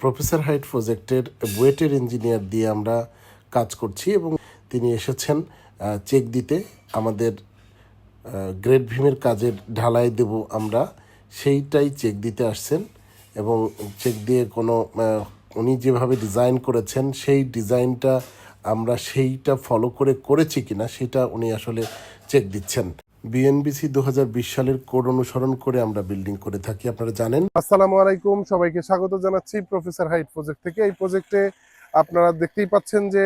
Professor height প্রজেক্টের বুয়েটের engineer দিয়ে আমরা কাজ করছি এবং তিনি এসেছেন চেক দিতে। আমাদের গ্রেড ভিমের কাজের ঢালাই দেব আমরা, সেইটাই চেক দিতে আসছেন এবং চেক দিয়ে কোনো উনি যেভাবে ডিজাইন করেছেন সেই ডিজাইনটা আমরা সেইটা ফলো করেছি কিনা সেটা উনি আসলে চেক দিচ্ছেন। বিএনবিসি 2020 সালের কোড অনুসরণ করে আমরা বিল্ডিং করে থাকি, আপনারা জানেন। আসসালামু আলাইকুম, সবাইকে স্বাগত জানাচ্ছি প্রফেসর হাইট প্রজেক্ট থেকে। এই প্রজেক্টে আপনারা দেখতেই পাচ্ছেন যে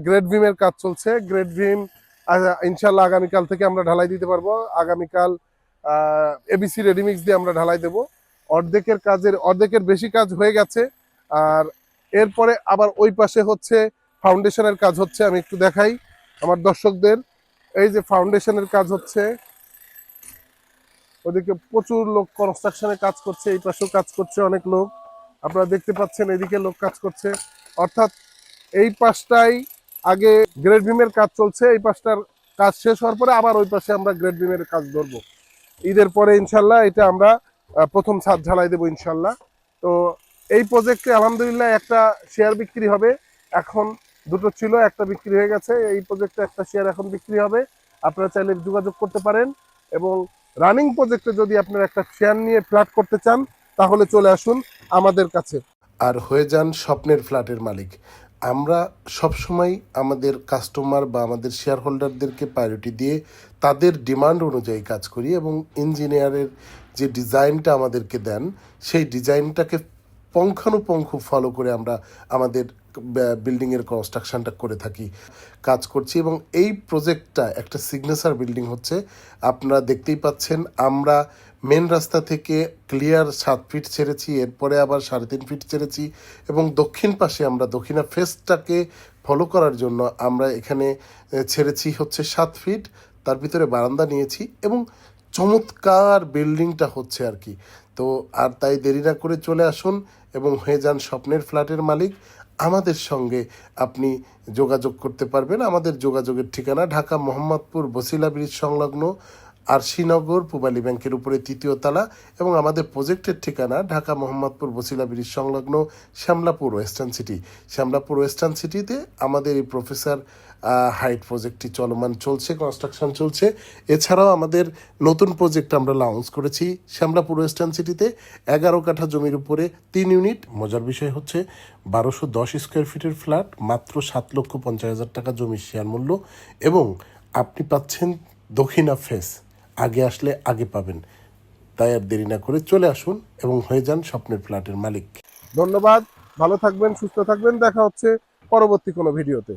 গ্রেড ভিমের কাজ চলছে। গ্রেড ভিম ইনশাল্লাহ আগামীকাল থেকে আমরা ঢালাই দিতে পারবো। আগামীকাল এবিসি রেডিমিক্স দিয়ে আমরা ঢালাই দেব। অর্ধেকের বেশি কাজ হয়ে গেছে। আর এরপরে আবার ওই পাশে হচ্ছে ফাউন্ডেশনের কাজ হচ্ছে। আমি একটু দেখাই আমার দর্শকদের। এই যে ফাউন্ডেশনের কাজ হচ্ছে, ওদিকে প্রচুর লোক কনস্ট্রাকশনে কাজ করছে, এই পাশেও কাজ করছে অনেক লোক, আপনারা দেখতে পাচ্ছেন। এদিকে লোক কাজ করছে, অর্থাৎ এই পাশটাই আগে গ্রেড বিমের কাজ চলছে। এই পাশটার কাজ শেষ হওয়ার পরে আবার ওই পাশে আমরা গ্রেড বিমের কাজ ধরবো। ঈদের পরে ইনশাল্লাহ এটা আমরা প্রথম ছাদ ঢালাই দেবো ইনশাল্লাহ। তো এই প্রজেক্টে আলহামদুলিল্লাহ একটা শেয়ার বিক্রি হবে। এখন দুটো ছিল, একটা বিক্রি হয়ে গেছে। এই প্রজেক্টে একটা শেয়ার এখন বিক্রি হবে। আপনারা চাইলে যোগাযোগ করতে পারেন। এবং রানিং প্রজেক্টে যদি আপনারা একটা শেয়ার নিয়ে ফ্ল্যাট করতে চান তাহলে চলে আসুন আমাদের কাছে আর হয়ে যান স্বপ্নের ফ্ল্যাটের মালিক। আমরা সবসময় আমাদের কাস্টমার বা আমাদের শেয়ার হোল্ডারদেরকে প্রায়োরিটি দিয়ে তাদের ডিমান্ড অনুযায়ী কাজ করি এবং ইঞ্জিনিয়ারের যে ডিজাইনটা আমাদেরকে দেন সেই ডিজাইনটাকে পুঙ্খানুপুঙ্খ ফলো করে আমরা আমাদের বিল্ডিংয়ের কনস্ট্রাকশনটা করে থাকি, কাজ করছি। এবং এই প্রজেক্টটা একটা সিগনেচার বিল্ডিং হচ্ছে। আপনারা দেখতেই পাচ্ছেন, আমরা মেন রাস্তা থেকে ক্লিয়ার 7 ফিট ছেড়েছি, এরপরে আবার 3.5 ফিট ছেড়েছি এবং দক্ষিণ পাশে আমরা দক্ষিণা ফেসটাকে ফলো করার জন্য আমরা এখানে ছেড়েছি হচ্ছে 7 ফিট। তার ভিতরে বারান্দা নিয়েছি এবং চমৎকার বিল্ডিংটা হচ্ছে আর কি। তো আর তাই দেরি না করে চলে আসুন এবং হয়ে যান স্বপ্নের ফ্ল্যাটের মালিক। আমাদের সঙ্গে আপনি যোগাযোগ করতে পারবেন। আমাদের যোগাযোগের ঠিকানা ঢাকা মোহাম্মদপুর বছিলা ব্রিজ সংলগ্ন আরশিনগর পূবালী ব্যাংকের উপরে 3য় তলা এবং আমাদের প্রজেক্টের ঠিকানা ঢাকা মোহাম্মদপুর বছিলা ব্রিজ সংলগ্ন Shamlapur western city. Shamlapur western সিটিতে আমাদের এই প্রফেসর হাইট প্রজেক্টটি চলমান চলছে, কনস্ট্রাকশন চলছে। এছাড়াও আমাদের নতুন প্রজেক্ট আমরা লঞ্চ করেছি শ্যামলাপুর ওয়েস্টার্ন সিটিতে 11 কাঠা জমির উপরে 3 ইউনিট। মজার বিষয় হচ্ছে 1210 স্কোয়ার ফিটের ফ্ল্যাট, মাত্র 7,50,000 টাকা জমির শেয়ার মূল্য এবং আপনি পাচ্ছেন দক্ষিণা ফেস। আগে আসলে আগে পাবেন, তাই আর দেরি না করে চলে আসুন এবং হয়ে যান স্বপ্নের ফ্ল্যাটের মালিক। ধন্যবাদ, ভালো থাকবেন, সুস্থ থাকবেন। দেখা হচ্ছে পরবর্তী কোনো ভিডিওতে।